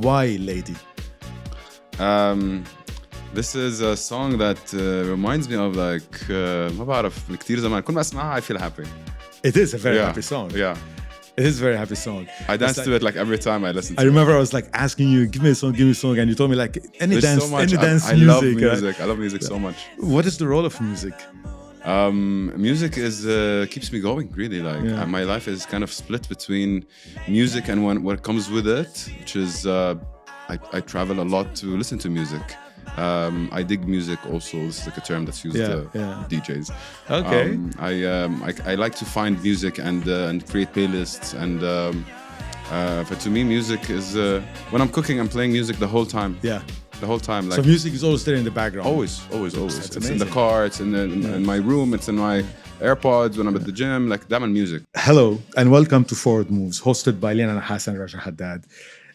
Why Lady? This is a song that reminds me of like ما بعرف من كتير زمان كل ما اسمعها I feel happy. It is a very happy song. Yeah. It is a very happy song. I dance to it like every time I listen to it. I remember I was like asking you, give me a song, and you told me like any There's dance, so much. any dance I music. love music. I love music so much. What is the role of music? Music is keeps me going really. Like my life is kind of split between music and what comes with it, which is I travel a lot to listen to music. I dig music also. This is like a term that's used DJs. Okay. I like to find music and create playlists and but to me music is when I'm cooking I'm playing music the whole time. Yeah. The whole time. Like, so music is always there in the background. Always. That's it's amazing. in the car. It's in my room. It's in my AirPods when I'm at the gym. Like that and music. Hello and welcome to Forward Moves, hosted by Lina Nahas and Raja Haddad.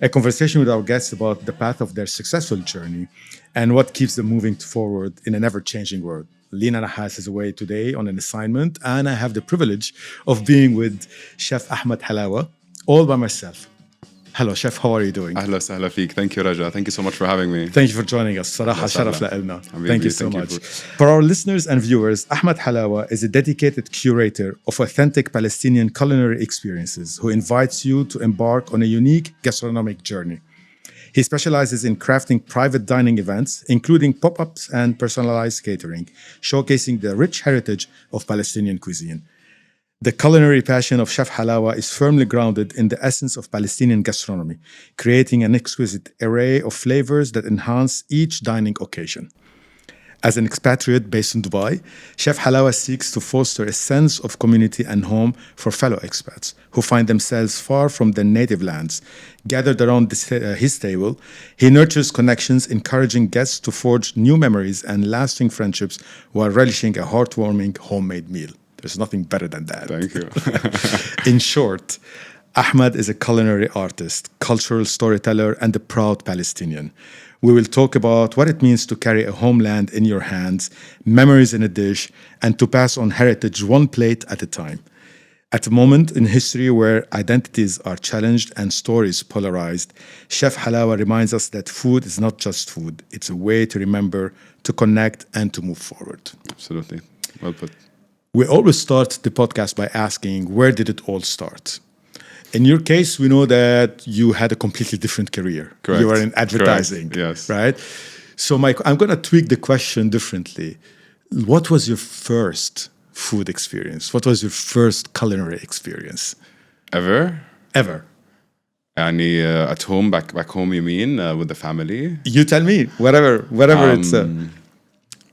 A conversation with our guests about the path of their successful journey and what keeps them moving forward in an ever-changing world. Lina Nahas is away today on an assignment, and I have the privilege of being with Chef Ahmad Halawa, all by myself. Hello, Chef. How are you doing? Ahla sahla feek. Thank you, Raja. Thank you so much for having me. Thank you for joining us. صراحة شرف لنا. Thank you so much. For our listeners and viewers, Ahmad Halawa is a dedicated curator of authentic Palestinian culinary experiences who invites you to embark on a unique gastronomic journey. He specializes in crafting private dining events, including pop-ups and personalized catering, showcasing the rich heritage of Palestinian cuisine. The culinary passion of Chef Halawa is firmly grounded in the essence of Palestinian gastronomy, creating an exquisite array of flavors that enhance each dining occasion. As an expatriate based in Dubai, Chef Halawa seeks to foster a sense of community and home for fellow expats who find themselves far from their native lands. Gathered around his table, he nurtures connections, encouraging guests to forge new memories and lasting friendships while relishing a heartwarming homemade meal. There's nothing better than that. Thank you. In short, Ahmad is a culinary artist, cultural storyteller, and a proud Palestinian. We will talk about what it means to carry a homeland in your hands, memories in a dish, and to pass on heritage one plate at a time. At a moment in history where identities are challenged and stories polarized, Chef Halawa reminds us that food is not just food. It's a way to remember, to connect, and to move forward. Absolutely. Well put. We always start the podcast by asking, where did it all start? In your case, we know that you had a completely different career. Correct. You were in advertising. Correct. Yes. Right? So I'm going to tweak the question differently. What was your first food experience? What was your first culinary experience? Ever? Yani, at home, back home you mean, with the family? You tell me, whatever it's...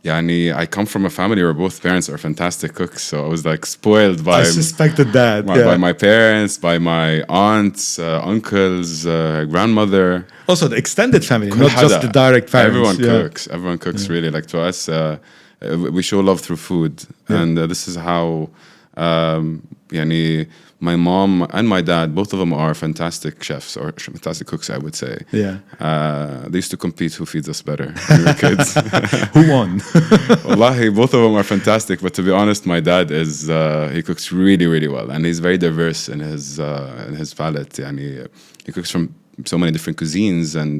I come from a family where both parents are fantastic cooks, so I was like spoiled by... I suspected that. By my parents, by my aunts, uncles, grandmother. Also the extended family, not just the direct parents. Everyone cooks really. Like to us, we show love through food. And this is how... my mom and my dad, both of them are fantastic chefs or fantastic cooks, I would say. Yeah. They used to compete who feeds us better when we were kids. Who won? Wallahi, both of them are fantastic. But to be honest, my dad he cooks really, really well. And he's very diverse in his palate. He cooks from so many different cuisines. And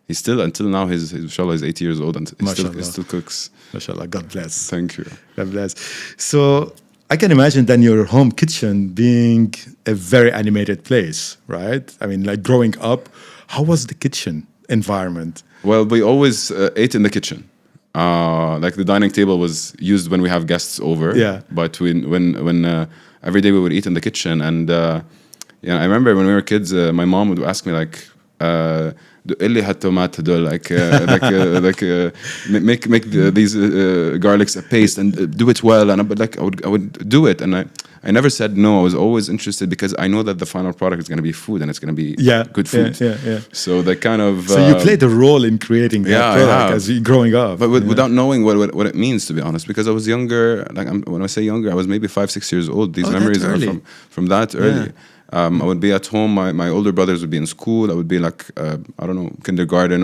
he's still, until now, inshallah, he's 80 years old and he still cooks. MashaAllah, God bless. Thank you. God bless. So... I can imagine then your home kitchen being a very animated place, right? I mean, like growing up, how was the kitchen environment? Well, we always ate in the kitchen. Like the dining table was used when we have guests over. Yeah. But when every day we would eat in the kitchen, and I remember when we were kids, my mom would ask me like. اللي هالتومات هدول make these garlics a paste and do it well, and I would do it, and I never said no. I was always interested because I know that the final product is going to be food and it's going to be good food. Yeah. So they kind of so you played a role in creating that product as you growing up, but without knowing what it means, to be honest, because I was younger. Like when I say younger, I was maybe 5-6 years old. These memories are from that early. I would be at home. My older brothers would be in school. I would be like, I don't know, kindergarten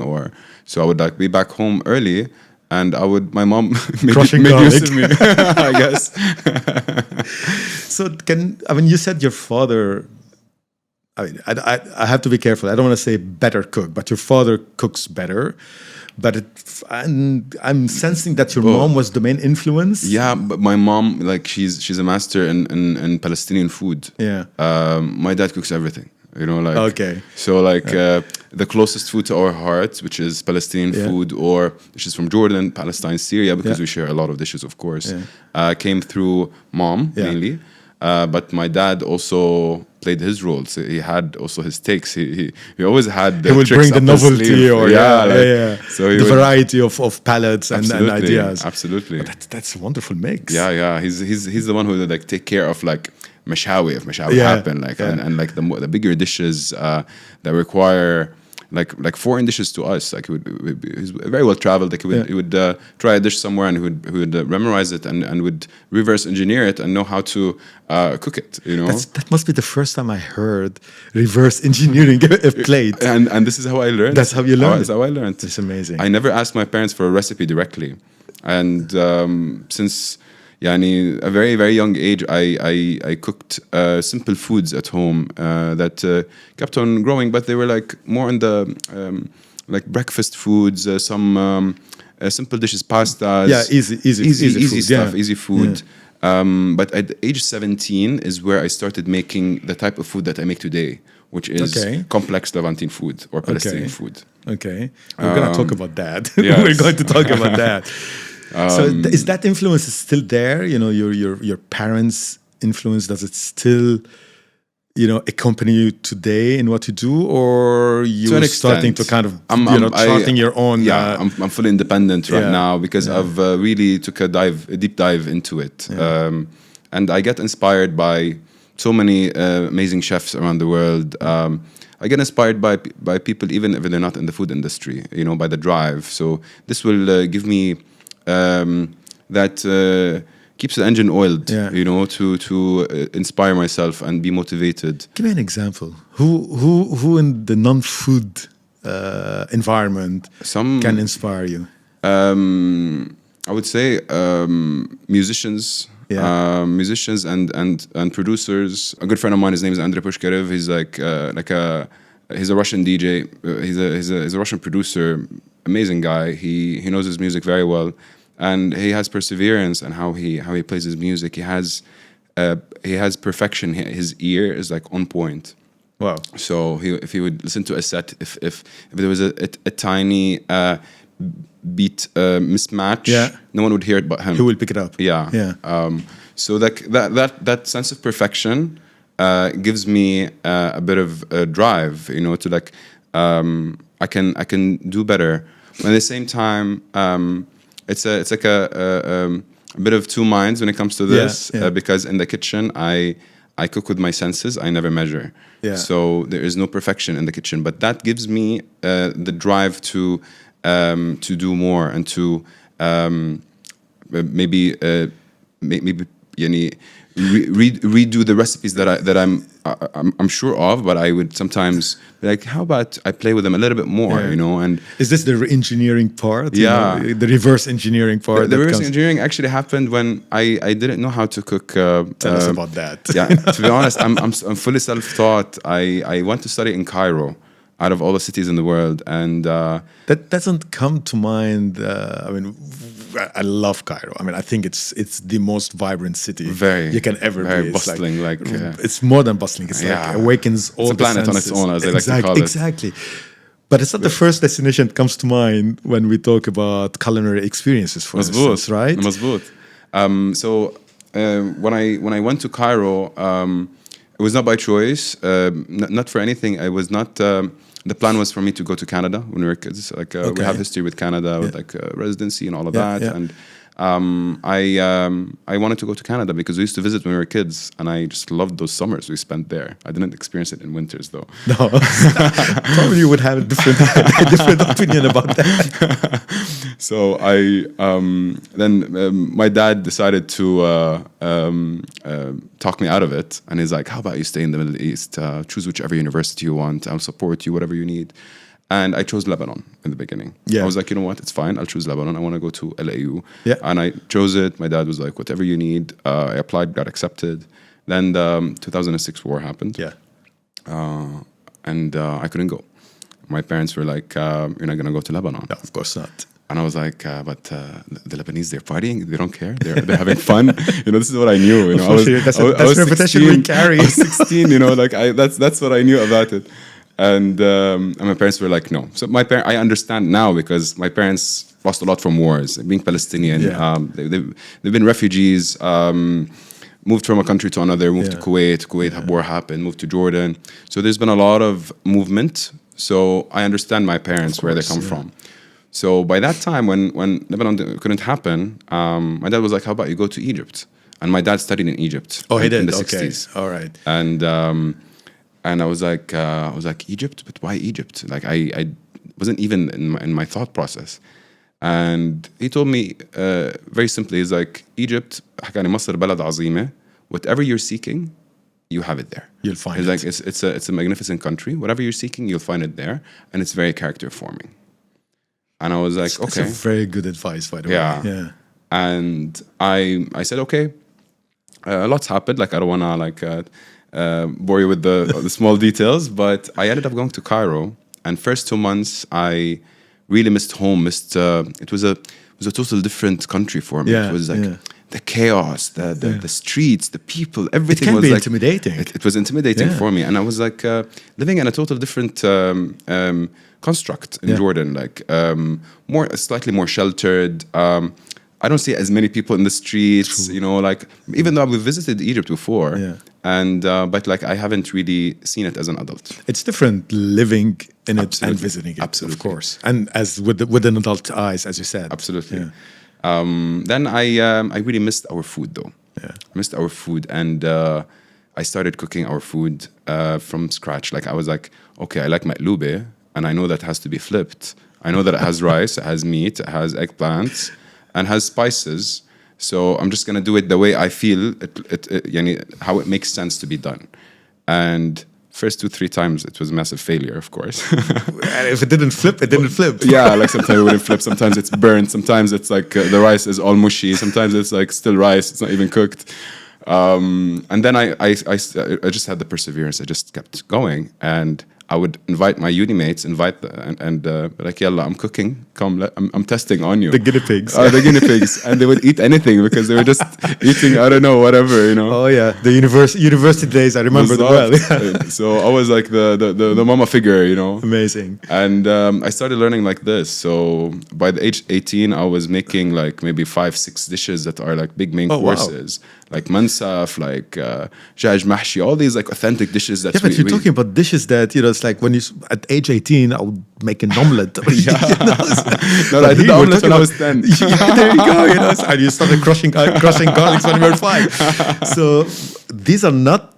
so I would like be back home early, and my mom made use of me, I guess. So you said your father, I mean, I have to be careful. I don't want to say better cook, but your father cooks better. But I'm sensing that your mom was the main influence. Yeah, but my mom, like, she's a master in Palestinian food. Yeah. My dad cooks everything. You know, like, okay. So like the closest food to our hearts, which is Palestinian food or dishes from Jordan, Palestine, Syria, because we share a lot of dishes, of course, came through mom mainly. But my dad also played his role. So he had also his takes. He always had the he would tricks bring the up his novelty sleeve. or So the variety of palettes and ideas. Absolutely. That's a wonderful mix. Yeah. He's the one who would, like, take care of, like, mashawi if mashawi happen, like and like the bigger dishes that require like foreign dishes to us. Like he's very well traveled. Like he would try a dish somewhere and he would memorize it and would reverse engineer it and know how to cook it. You know, that must be the first time I heard reverse engineering a plate. And this is how I learned. That's how you learned. That's how I learned. It's amazing. I never asked my parents for a recipe directly, and since a very, very young age, I cooked simple foods at home that kept on growing, but they were like more in the like breakfast foods, some simple dishes, pastas. Yeah, easy stuff, food. Easy food. Yeah. But at age 17 is where I started making the type of food that I make today, which is complex Levantine food or Palestinian food. Okay, we're going to talk about that. Yes. We're going to talk about that. So is that influence still there? You know, your parents' influence, does it still, accompany you today in what you do, or you're starting to kind of charting your own? Yeah, I'm fully independent right now because I've really took a deep dive into it, and I get inspired by so many amazing chefs around the world. I get inspired by people even if they're not in the food industry. By the drive. So this will give me. That keeps the engine oiled, to inspire myself and be motivated. Give me an example. Who in the non-food environment can inspire you? I would say musicians. Musicians and producers. A good friend of mine, his name is Andrei Pushkarev. He's he's a Russian DJ. He's a Russian producer. Amazing guy. He knows his music very well. And he has perseverance and how he plays his music. He has perfection. His ear is like on point. Wow! So if he would listen to a set, if there was a tiny beat mismatch, no one would hear it but him. He will pick it up. Yeah. So that sense of perfection gives me a bit of a drive, to like I can do better. But at the same time, it's like a bit of two minds when it comes to this, because in the kitchen I cook with my senses. I never measure. So there is no perfection in the kitchen, but that gives me the drive to do more and to maybe redo the recipes that I'm sure of, but I would sometimes be like, how about I play with them a little bit more, And is this the engineering part? Yeah, the reverse engineering part. The reverse engineering actually happened when I didn't know how to cook. Tell us about that. Yeah, to be honest, I'm fully self-taught. I went to study in Cairo, out of all the cities in the world, and that doesn't come to mind. I mean, I love Cairo. I mean, I think it's the most vibrant city you can ever be. Very bustling, it's more than bustling. It's like awakens all the senses. It's a planet on its own, as they like to call it. Exactly. But it's not the first destination that comes to mind when we talk about culinary experiences, for instance, right? Mazboot. So when I went to Cairo, it was not by choice, not for anything. I was not. The plan was for me to go to Canada when we were kids. We have history with Canada, with residency and all of that. And I wanted to go to Canada because we used to visit when we were kids, and I just loved those summers we spent there. I didn't experience it in winters though. No, probably you would have a different opinion about that. So then my dad decided to talk me out of it, and he's like, "How about you stay in the Middle East? Choose whichever university you want. I'll support you, whatever you need." And I chose Lebanon in the beginning. I was like, you know what? It's fine. I'll choose Lebanon. I want to go to LAU. And I chose it. My dad was like, whatever you need. I applied, got accepted. Then the 2006 war happened. and I couldn't go. My parents were like, "You're not gonna go to Lebanon." No, of course not. And I was like, "But the Lebanese, they're partying. They don't care. They're having fun. This is what I knew. I was that's a reputation we carry. I was 16. That's what I knew about it." And my parents were like, "No." So I understand now because my parents lost a lot from wars. Being Palestinian, they've been refugees. Moved from a country to another. Moved to Kuwait. War happened. Moved to Jordan. So there's been a lot of movement. So I understand my parents, where they come from. So by that time, when Lebanon couldn't happen, my dad was like, "How about you go to Egypt?" And my dad studied in Egypt. Oh, he did. In the Okay. 60s. All right. And I was like, Egypt, but why Egypt? Like I wasn't even in my thought process. And he told me very simply, he's like, Egypt, حكاني مصر بلد عظيمة. Whatever you're seeking, you have it there. You'll find it. It's like it's a magnificent country. Whatever you're seeking, you'll find it there, and it's very character forming. And I was like, okay, that's a very good advice, by the way. Yeah. And I said, okay. A lot's happened. Like I don't wanna bore you with the small details, but I ended up going to Cairo. And first 2 months, I really missed home. It was a total different country for me. It was like the chaos, the streets, the people, everything was like intimidating. It was intimidating for me, and I was like living in a total different construct in Jordan, like slightly more sheltered. I don't see as many people in the streets, like even though we visited Egypt before, and but like I haven't really seen it as an adult. It's different living in it and visiting it, of course, and as with an adult eyes, as you said. Absolutely. Then I really missed our food though. Missed our food, and I started cooking our food from scratch. Like I was like, okay, I like maqloube, and I know that has to be flipped. I know that it has rice, it has meat, it has eggplants, and has spices. So I'm just gonna do it the way I feel how it makes sense to be done. And first 2-3 times it was a massive failure, of course. And if it didn't flip, it didn't flip. Yeah, like sometimes it wouldn't flip. Sometimes it's burnt. Sometimes it's like the rice is all mushy. Sometimes it's like still rice. It's not even cooked. And then I just had the perseverance. I just kept going, and I would invite my uni mates, like, yalla, I'm cooking. Come, I'm testing on you. The guinea pigs. The guinea pigs. And they would eat anything because they were just eating, I don't know, whatever, Oh, yeah. The university days, I remember them well. So I was like the mama figure, Amazing. And I started learning like this. So by the age 18, I was making like maybe 5-6 dishes that are like big main courses. Wow. Like mansaf, like jaj mahshi, all these like authentic dishes that but you're talking about dishes that, it's like when at age 18, I would make an omelet. No, I did the omelet when I was 10. There you go, and you started crushing garlics when you were 5. So these are not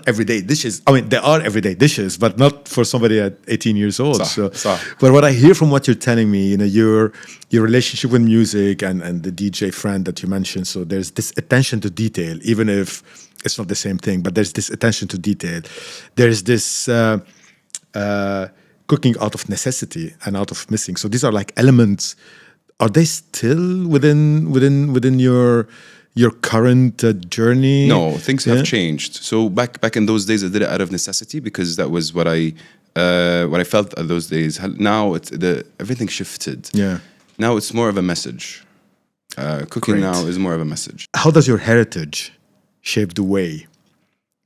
everyday dishes. I mean, they are everyday dishes, but not for somebody at 18 years old. But what I hear from what you're telling me, your relationship with music and the DJ friend that you mentioned, so there's this attention to detail, even if it's not the same thing, but there's this attention to detail. There's this cooking out of necessity and out of missing. So these are like elements. Are they still within your current journey? No, things have changed. So back in those days, I did it out of necessity because that was what I felt at those days. Now everything shifted. Yeah. Now it's more of a message. Cooking now is more of a message. How does your heritage shape the way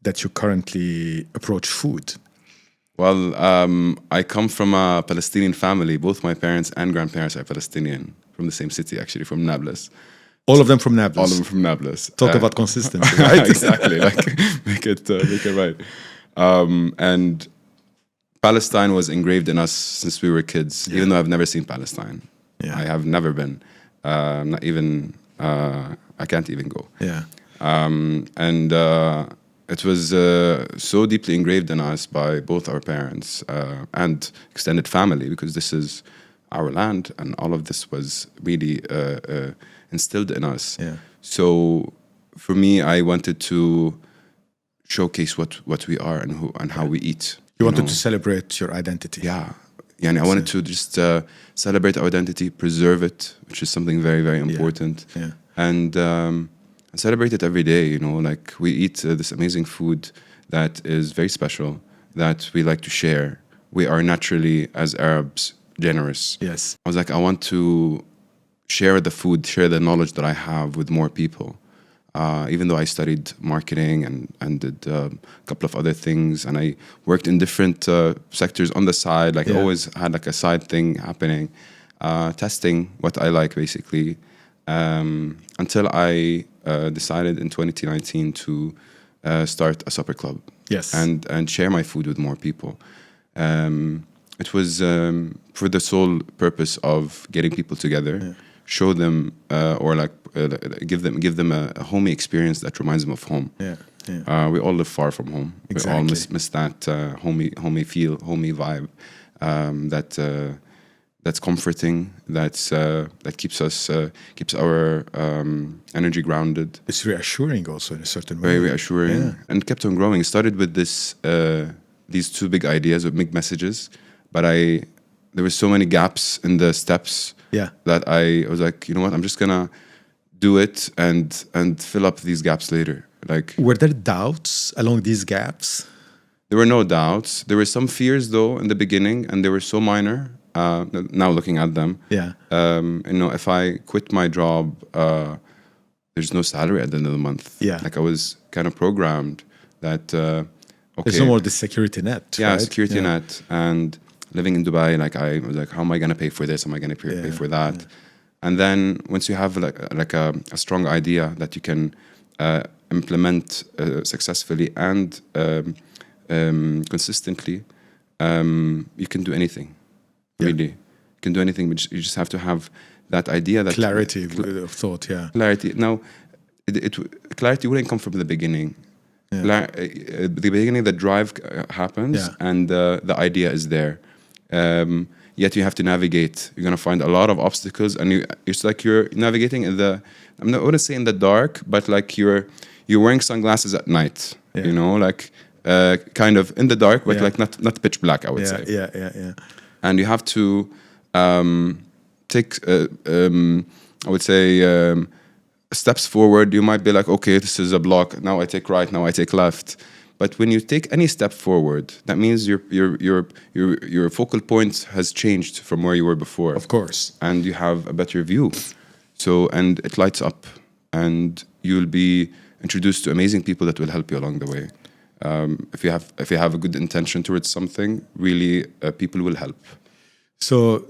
that you currently approach food? Well, I come from a Palestinian family. Both my parents and grandparents are Palestinian, from the same city, actually, from Nablus. All of them from Nablus. All of them from Nablus. Talk about consistency, right? Exactly. Like make it right. And Palestine was engraved in us since we were kids. Even though I've never seen Palestine, I have never been. Not even. I can't even go. Yeah. And it was so deeply engraved in us by both our parents and extended family, because this is our land, and all of this was really instilled in us. Yeah. So for me, I wanted to showcase what we are and how we eat. You wanted to celebrate your identity. Yeah. I wanted to just celebrate our identity, preserve it, which is something very, very important. Yeah. And and celebrate it every day. You know, like we eat this amazing food that is very special, that we like to share. We are naturally, as Arabs, generous. Yes. I was like, I want to share the food, share the knowledge that I have with more people. Even though I studied marketing and did a couple of other things, and I worked in different sectors on the side, like always had like a side thing happening, testing what I like basically, until I decided in 2019 to start a supper club. Yes. And share my food with more people. It was for the sole purpose of getting people together, show them or like give them a homey experience that reminds them of home. We all live far from home. Exactly. We all miss that homey feel, homey vibe. That's comforting. That keeps our energy grounded. It's reassuring also in a certain way. Very reassuring, and kept on growing. It started with these two big ideas or big messages, but there were so many gaps in the steps that I was like, you know what, I'm just gonna do it and fill up these gaps later. Like, were there doubts along these gaps? There were no doubts. There were some fears though in the beginning, and they were so minor. Now looking at them, if I quit my job, there's no salary at the end of the month. Like I was kind of programmed that there's no more the security net. Right? Security net. And living in Dubai, like I was like, how am I gonna pay for this? Am I gonna pay for that? And then once you have like a strong idea that you can implement successfully and consistently, you can do anything. Really, you can do anything. But you just have to have that idea, that clarity of thought. Clarity. Now, clarity wouldn't come from the beginning. At the beginning, the drive happens, and the idea is there. Yet you have to navigate. You're gonna find a lot of obstacles, and it's like you're navigating in the. I wouldn't say in the dark, but like you're wearing sunglasses at night. You know, like kind of in the dark, but like not pitch black. I would say. Yeah. And you have to take, I would say, steps forward. You might be like, okay, this is a block. Now I take right. Now I take left. But when you take any step forward, that means your focal point has changed from where you were before. Of course. And you have a better view. So, and it lights up, and you'll be introduced to amazing people that will help you along the way. If you have a good intention towards something, really, people will help. So,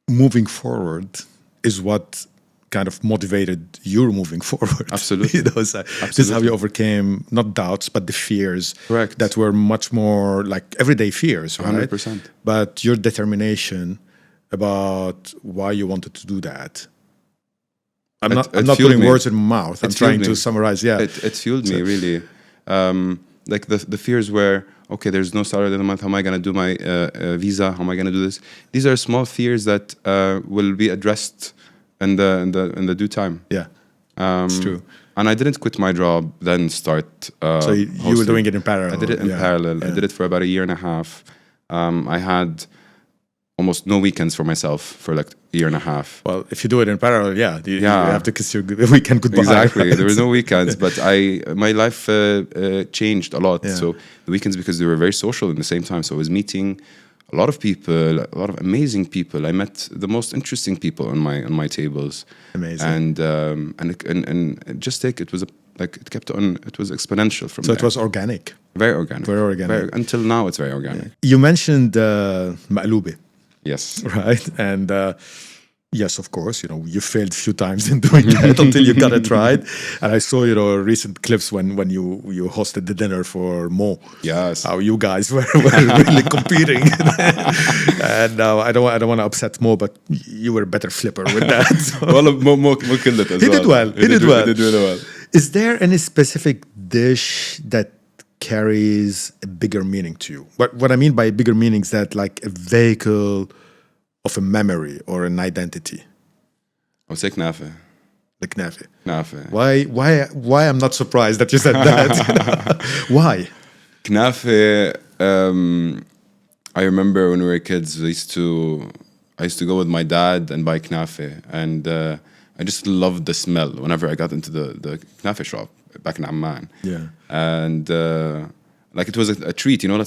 moving forward is what kind of motivated you moving forward. Absolutely. This is how you overcame not doubts, but the fears. Correct. That were much more like everyday fears, right? 100%. But your determination about why you wanted to do that. I'm not putting words in my mouth. I'm trying to summarize. It fueled me really. Like the fears were, okay, there's no salary in the month. How am I going to do my visa? How am I going to do this? These are small fears that will be addressed in the due time. Yeah, it's true. And I didn't quit my job, then start. So you were doing it in parallel. I did it in parallel. I did it for about 1.5 years. I had almost no weekends for myself for like 1.5 years. Well, if you do it in parallel, you have to kiss your weekend goodbye. Exactly. There were no weekends, but my life changed a lot. So the weekends, because they were very social at the same time. So I was meeting a lot of people, a lot of amazing people. I met the most interesting people on my tables. Amazing. And just it was it kept on. It was exponential from so there. it was organic. Very organic. Very organic. Until now, it's very organic. You mentioned مقلوبة. Yes. Right. And yes, of course, you failed a few times in doing that until you got it right. And I saw, recent clips when you hosted the dinner for Mo. Yes. How you guys were really competing. And I don't want to upset Mo, but you were a better flipper with that. So. Well, Mo killed it as well. He did well. He did really well. Is there any specific dish that carries a bigger meaning to you? What I mean by bigger meaning is that like a vehicle of a memory or an identity. I would say knafe. The knafe. Knafe. Why I'm not surprised that you said that. Why? Knafe, I remember when we were kids, I used to go with my dad and buy knafe, and I just loved the smell whenever I got into the knafe shop back in Amman. Yeah. And like it was a treat, you know.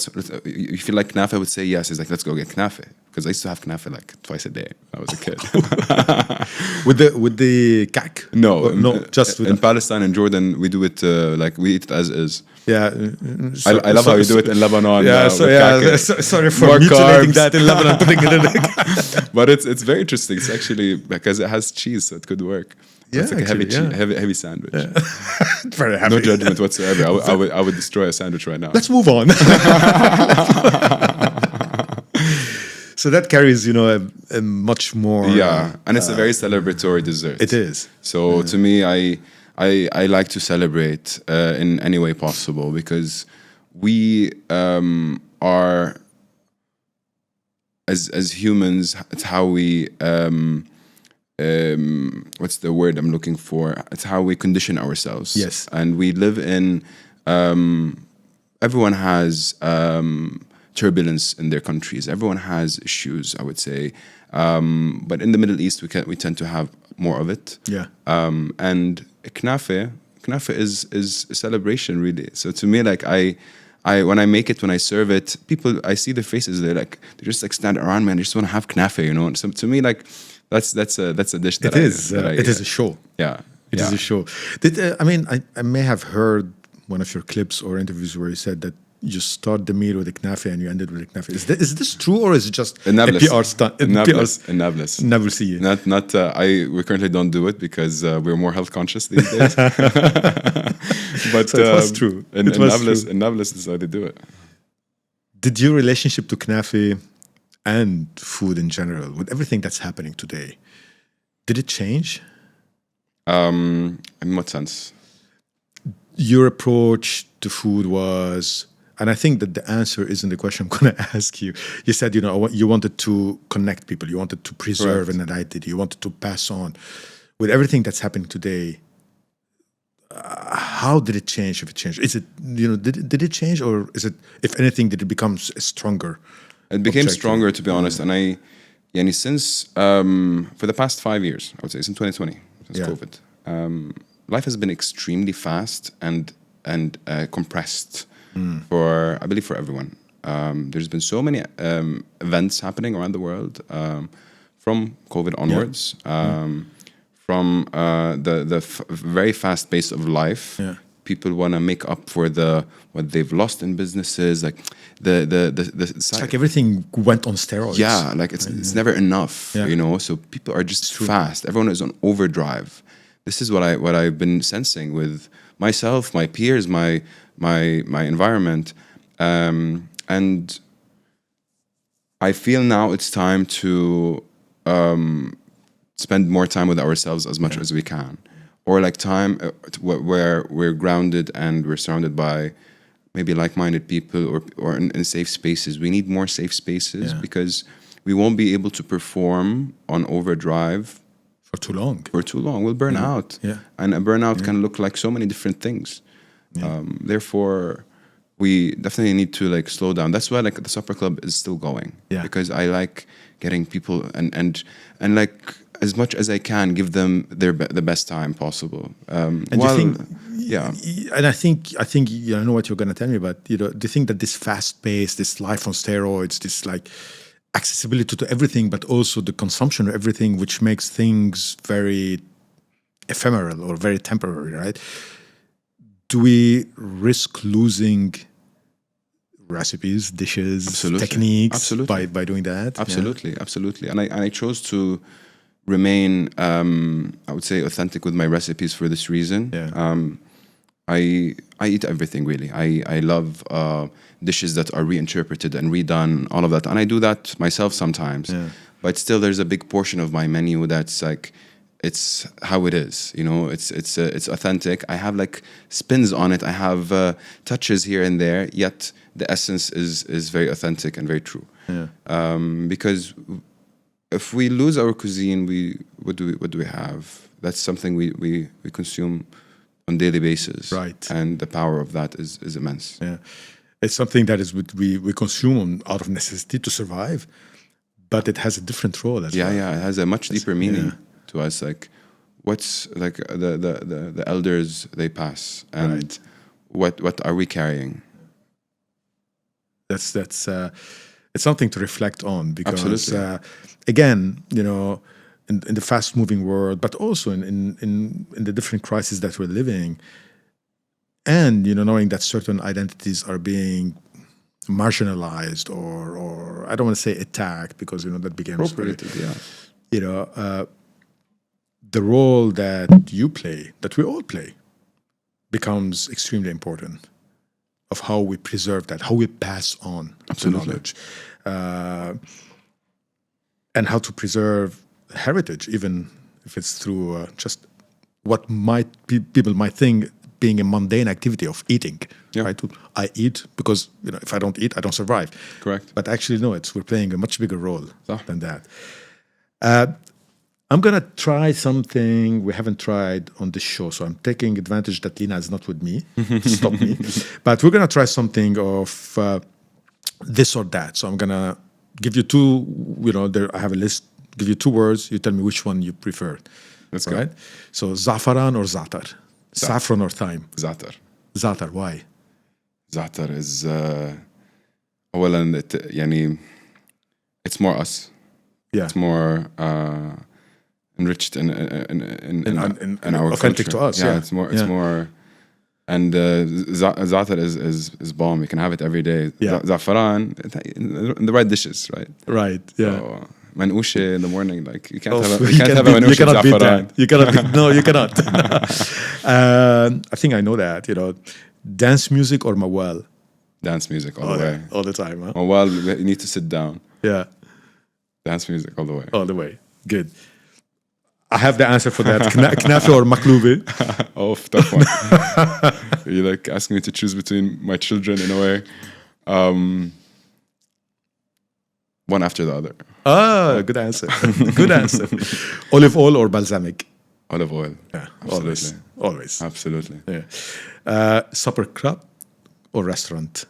You feel like knafe would say yes. It's like, let's go get knafe, because I used to have knafe like twice a day when I was a kid. with the kak? No, just in Palestine and Jordan we do it like we eat it as is. Yeah, I love how you do it in Lebanon. Yeah, sorry for More mutilating carbs. that in Lebanon, putting it in. But it's very interesting. It's actually because it has cheese, so it could work. Yeah, it's like actually, a heavy sandwich. Yeah. Very happy. No judgment whatsoever. I would destroy a sandwich right now. Let's move on. So that carries, you know, a much more. Yeah, and it's a very celebratory dessert. It is. So to me, I like to celebrate in any way possible, because we are as humans. It's how we. What's the word I'm looking for? It's how we condition ourselves. Yes. And we live in, everyone has turbulence in their countries. Everyone has issues, I would say. But in the Middle East, we tend to have more of it. Yeah. And knafe is a celebration, really. So to me, like I when I make it, when I serve it, people, I see their faces. They just like stand around me and they just want to have knafe, you know. And so to me, like that's a dish that it is a show. Yeah, it is a show. I may have heard one of your clips or interviews where you said that you start the meal with a knafe and you end it with a knafe. Is this true, or is it just a PR stunt? In Nablus. Not. We currently don't do it because we're more health conscious these days. But so it was true. In Nablus is how they do it. Did your relationship to knafe and food in general, with everything that's happening today, did it change? In what sense? Your approach to food was, and I think that the answer isn't the question I'm going to ask you. You said, you know, you wanted to connect people, you wanted to preserve an identity, you wanted to pass on. With everything that's happening today, how did it change? If it changed, is it, you know, did it change, or is it, if anything, did it become stronger? It became stronger, to be honest. And since for the past 5 years, I would say, since 2020, since COVID, life has been extremely fast and compressed for, I believe, for everyone. There's been so many events happening around the world from COVID onwards, from the very fast pace of life. Yeah. People want to make up for what they've lost in businesses, like it's like everything went on steroids. Yeah, like it's never enough, you know. So people are just fast. Everyone is on overdrive. This is what I've been sensing with myself, my peers, my environment, and I feel now it's time to spend more time with ourselves as much as we can. Or like time where we're grounded and we're surrounded by maybe like-minded people or in safe spaces. We need more safe spaces because we won't be able to perform on overdrive for too long. We'll burn out. Yeah. And a burnout can look like so many different things. Yeah. Therefore, we definitely need to like slow down. That's why like the supper club is still going. Yeah. Because I like getting people and like as much as I can, give them the best time possible. And I think I know what you're going to tell me, but you know, do you think that this fast pace, this life on steroids, this like accessibility to everything, but also the consumption of everything, which makes things very ephemeral or very temporary, right? Do we risk losing recipes, dishes, techniques by doing that? Absolutely. And I chose to remain, I would say, authentic with my recipes for this reason. Yeah. I eat everything, really. I love dishes that are reinterpreted and redone, all of that. And I do that myself sometimes. Yeah. But still, there's a big portion of my menu that's like, it's how it is, you know. It's authentic. I have like spins on it. I have touches here and there. Yet the essence is very authentic and very true. Yeah. Because if we lose our cuisine, what do we have? That's something we consume on a daily basis, right? And the power of that is immense. Yeah, it's something that is we consume out of necessity to survive, but it has a different role as well. Yeah, it has a much deeper meaning to us. Like what's like the elders they pass, and what are we carrying? That's it's something to reflect on, because again, you know, in the fast moving world, but also in the different crises that we're living, and you know, knowing that certain identities are being marginalized, or I don't want to say attacked, because you know that becomes very, you know, the role that you play, that we all play, becomes extremely important, of how we preserve that, how we pass on the knowledge, and how to preserve heritage, even if it's through just what people might think being a mundane activity of eating. Right? I eat because, you know, if I don't eat, I don't survive. Correct. But actually, no, we're playing a much bigger role than that. I'm gonna try something we haven't tried on this show, so I'm taking advantage that Lina is not with me to stop me. But we're gonna try something of this or that. So I'm gonna give you two. You know, I have a list. Give you two words. You tell me which one you prefer. That's good. Right. So zafaran or zatar, saffron or thyme. Zatar. Zatar. Why? Zatar is أولاً يعني it's more us. Yeah. It's more enriched in our authentic culture. to us. Yeah, it's more. And zatar is balm. You can have it every day. Yeah. Zafaran in the right dishes, right? Right. Yeah. So, manouche in the morning, like you can't have a manouche with zafaran. You cannot. No, you cannot. I think I know that. You know, dance music or mawal. Dance music all the way. All the time. Huh? Mawal, you need to sit down. Yeah. Dance music all the way. All the way. Good. I have the answer for that. Knafe or makloubi? Oh, tough one. You're like asking me to choose between my children in a way. One after the other. Ah, good answer. Good answer. Olive oil or balsamic? Olive oil. Yeah, absolutely. Always. Absolutely. Yeah. Supper club or restaurant?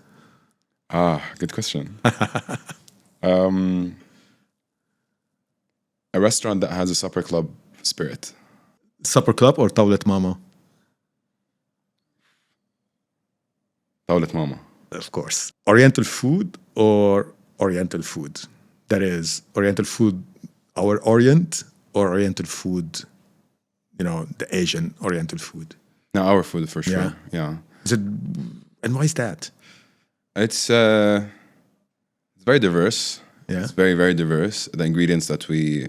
Good question. A restaurant that has a supper club spirit. Supper club or tawlet mama? Tawlet mama. Of course. Oriental food or Oriental food? That is, Oriental food, our Orient, or Oriental food, you know, the Asian Oriental food? No, our food for sure. Yeah. And why is that? It's very diverse. Yeah. It's very, very diverse. The ingredients that we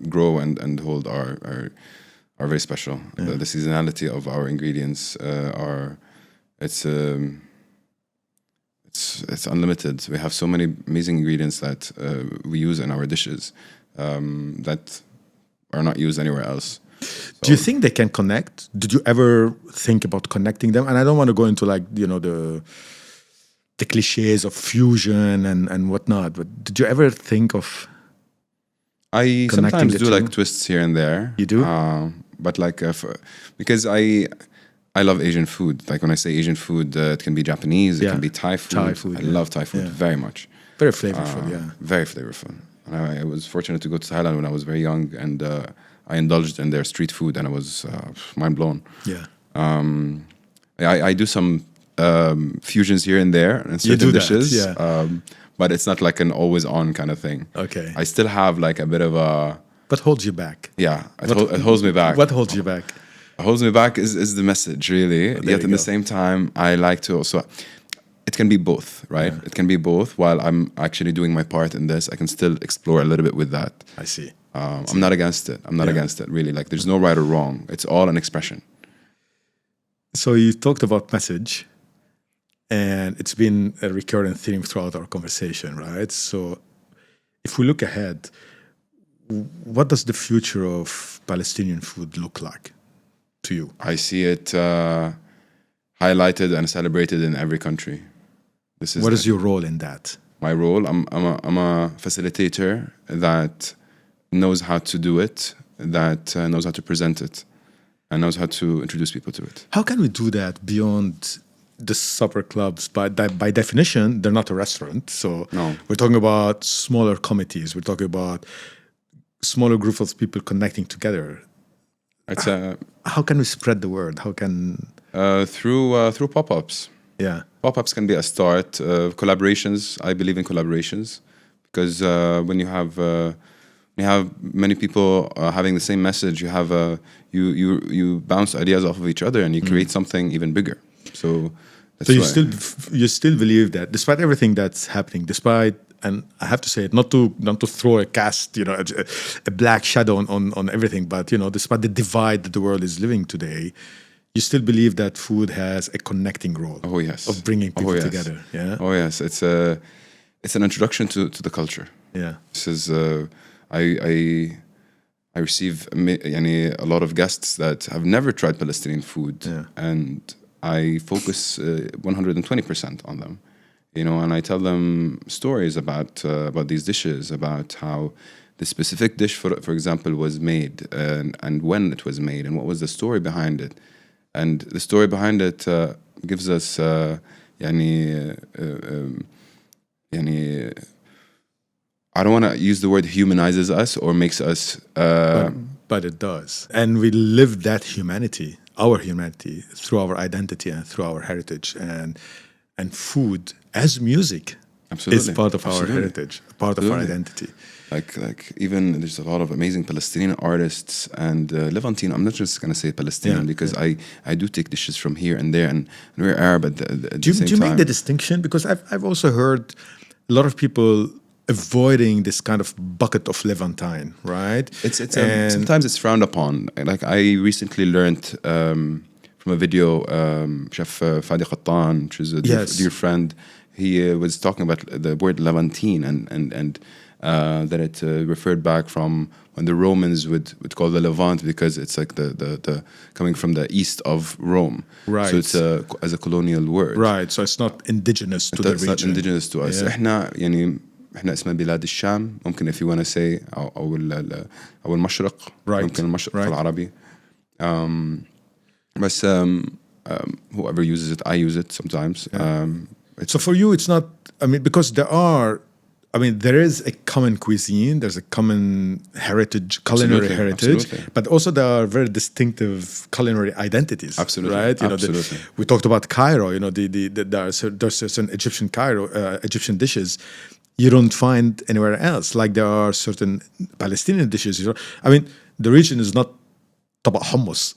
grow and hold are very special. Yeah. The seasonality of our ingredients it's unlimited. We have so many amazing ingredients that we use in our dishes that are not used anywhere else. So, do you think they can connect? Did you ever think about connecting them? And I don't want to go into like, you know, the cliches of fusion and whatnot, but did you ever think of I sometimes do like twists here and there. You do? But like, because I love Asian food. Like when I say Asian food, it can be Japanese, it can be Thai food. I love Thai food very much. Very flavorful, Very flavorful. And I was fortunate to go to Thailand when I was very young, and I indulged in their street food, and I was mind blown. Yeah. I do some fusions here and there in certain dishes, but it's not like an always on kind of thing. Okay. I still have like a bit of a... What holds you back? Yeah, it holds me back. What holds you back? What holds me back is the message, really. Yet at the same time, I like to also... It can be both, right? Yeah. It can be both. While I'm actually doing my part in this, I can still explore a little bit with that. I see. I'm not against it. I'm not against it, really. Like, there's no right or wrong. It's all an expression. So you talked about message, and it's been a recurring theme throughout our conversation, right? So if we look ahead, what does the future of Palestinian food look like to you? I see it highlighted and celebrated in every country. What is your role in that? My role? I'm a facilitator that knows how to do it, that knows how to present it, and knows how to introduce people to it. How can we do that beyond the supper clubs? By definition, they're not a restaurant. So we're talking about smaller committees. We're talking about smaller groups of people connecting together. It's how can we spread the word? How can through pop-ups. Yeah. Pop-ups can be a start. Collaborations. I believe in collaborations because when you have many people having the same message, you have you bounce ideas off of each other and you create something even bigger. So you still believe that despite everything that's happening, despite, and I have to say it, not to throw a cast, a black shadow on everything, but despite the divide that the world is living today, you still believe that food has a connecting role. Oh yes, of bringing people together. Yeah. Oh yes, it's an introduction to the culture. Yeah. This is I receive a lot of guests that have never tried Palestinian food, and I focus 120% on them, and I tell them stories about these dishes, about how the specific dish, for example, was made, and when it was made, and what was the story behind it, and the story behind it gives us I don't want to use the word humanizes us or makes us but it does, and we live that humanity, our humanity, through our identity and through our heritage, and food as music is part of our heritage, part of our identity. Like even there's a lot of amazing Palestinian artists and Levantine. I'm not just gonna say Palestinian because I do take dishes from here and there, and we're Arab at the same time. Do you make the distinction? Because I've also heard a lot of people avoiding this kind of bucket of Levantine, right? Sometimes it's frowned upon. Like I recently learned from a video, Chef Fadi Qattan, which is a dear friend. He was talking about the word Levantine and that it referred back from when the Romans would call the Levant because it's like the coming from the east of Rome. Right. So it's as a colonial word. Right. So it's not indigenous to the region. It's not indigenous to us. احنا اسمها بلاد الشام ممكن if you want to say او المشرق ممكن المشرق العربي بس whoever uses it, I use it sometimes. So for you it's not, because there is a common cuisine, there's a common culinary heritage, but also there are very distinctive culinary identities. Absolutely, right? absolutely. We talked about Cairo. There's certain Egyptian dishes you don't find anywhere else. Like there are certain Palestinian dishes. The region is not طبق hummus.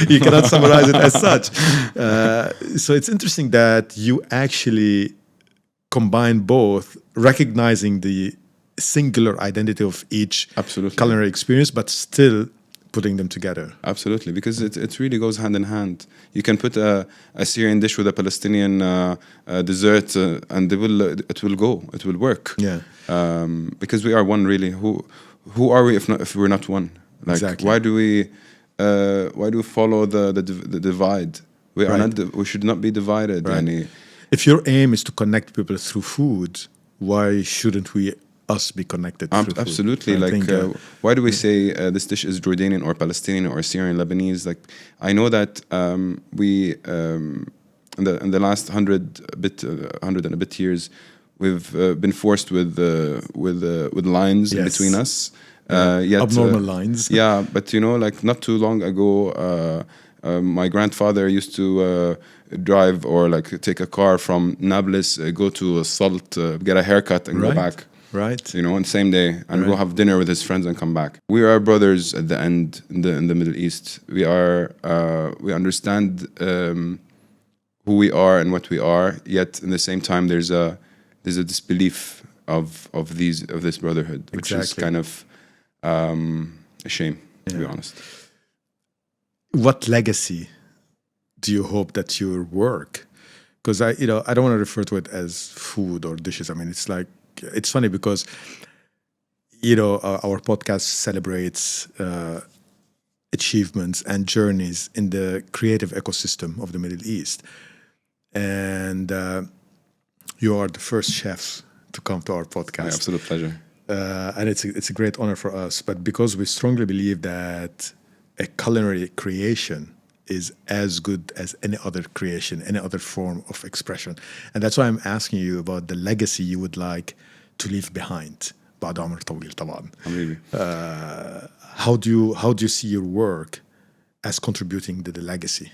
You cannot summarize it as such. So it's interesting that you actually combine both, recognizing the singular identity of each culinary experience, but still putting them together. Absolutely, because it really goes hand in hand. You can put a Syrian dish with a Palestinian dessert, and it will work. Yeah. Because we are one, really. Who are we if we're not one? Like, exactly. Why do we follow the divide? We should not be divided. Right. If your aim is to connect people through food, why shouldn't us be connected through food? Absolutely. Why do we say this dish is Jordanian or Palestinian or Syrian Lebanese? Like, I know that we in the last 100 and a bit years, we've been forced with lines in between us. Abnormal lines. Yeah, but not too long ago, my grandfather used to drive or take a car from Nablus, go to Salt, get a haircut and go back. Right. On the same day and go have dinner with his friends and come back. We are brothers at the end in the Middle East. We understand who we are and what we are. Yet in the same time, there's a disbelief of this brotherhood, which is kind of a shame, to be honest. What legacy do you hope that your work? Because I don't want to refer to it as food or dishes. It's funny because, our podcast celebrates achievements and journeys in the creative ecosystem of the Middle East. And you are the first chef to come to our podcast. My absolute pleasure. And it's a great honor for us. But because we strongly believe that a culinary creation is as good as any other creation, any other form of expression. And that's why I'm asking you about the legacy you would like to leave behind. بعد عمر طويل طبعا. حبيبي. How do you see your work as contributing to the legacy?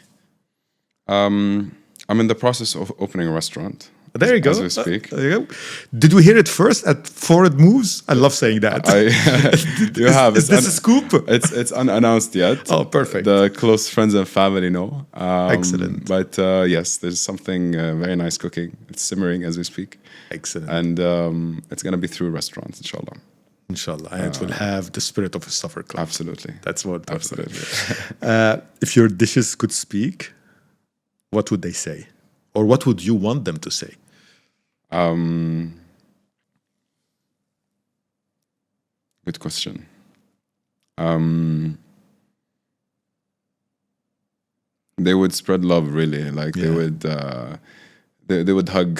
I'm in the process of opening a restaurant. There you go. As we speak. There you go. Did we hear it first at Forward Moves? I love saying that. You have. Is this a scoop? It's unannounced yet. Oh, perfect. The close friends and family know. Excellent. But yes, there's something very nice cooking. It's simmering as we speak. Excellent. And it's going to be through restaurants, inshallah. Inshallah. And it will have the spirit of a Suffer Club. Absolutely. That's what. Absolutely. If your dishes could speak, what would they say? Or what would you want them to say? Good question. They would spread love, really. Like they would, they would hug.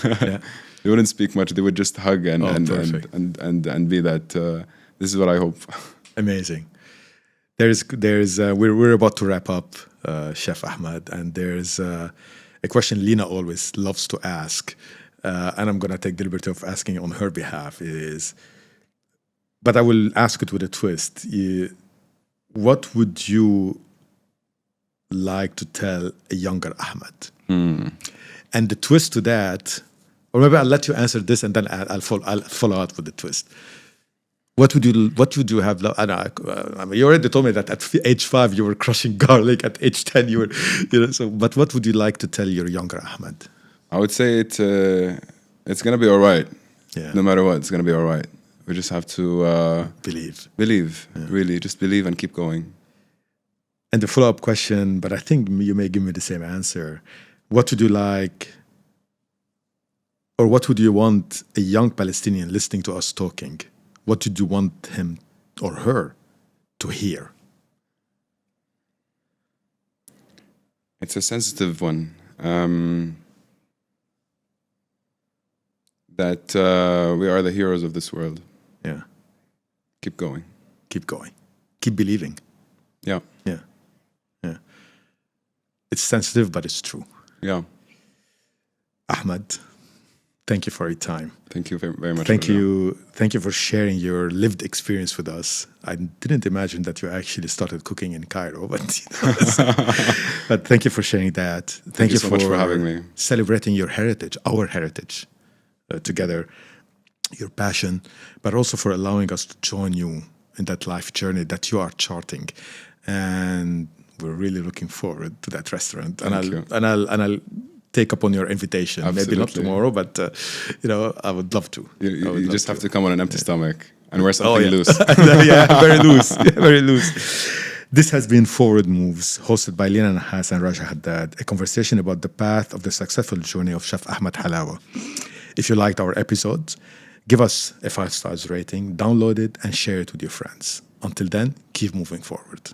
Yeah. They wouldn't speak much. They would just hug and be that. This is what I hope. Amazing. We're about to wrap up, Chef Ahmad, and there's a question Lina always loves to ask, and I'm going to take the liberty of asking on her behalf but I will ask it with a twist. What would you like to tell a younger Ahmad? And the twist to that, or maybe I'll let you answer this and then I'll follow out with the twist. What would you have? I mean, you already told me that at age 5 you were crushing garlic. At age 10 you were, So, but what would you like to tell your younger Ahmad? I would say it's gonna be all right. Yeah. No matter what, it's gonna be all right. We just have to believe. Really, just believe and keep going. And the follow-up question, but I think you may give me the same answer. What would you like, or what would you want a young Palestinian listening to us talking? What did you want him or her to hear? It's a sensitive one. That we are the heroes of this world. Yeah. Keep going. Keep going. Keep believing. Yeah. Yeah. Yeah. It's sensitive, but it's true. Yeah. Ahmad, thank you for your time. Thank you very much. Thank you for sharing your lived experience with us. I didn't imagine that you actually started cooking in Cairo, but but thank you for sharing that. Thank you so much for having me. Celebrating your heritage, our heritage, together, your passion, but also for allowing us to join you in that life journey that you are charting. And we're really looking forward to that restaurant. I'll take up on your invitation. Absolutely. Maybe not tomorrow, but I would love to. You just have to come on an empty stomach and wear something loose. Yeah, very loose. Very loose. This has been Forward Moves, hosted by Lina Nahas and Raja Haddad, a conversation about the path of the successful journey of Chef Ahmad Halawa. If you liked our episodes, give us a 5 stars rating, download it, and share it with your friends. Until then, keep moving forward.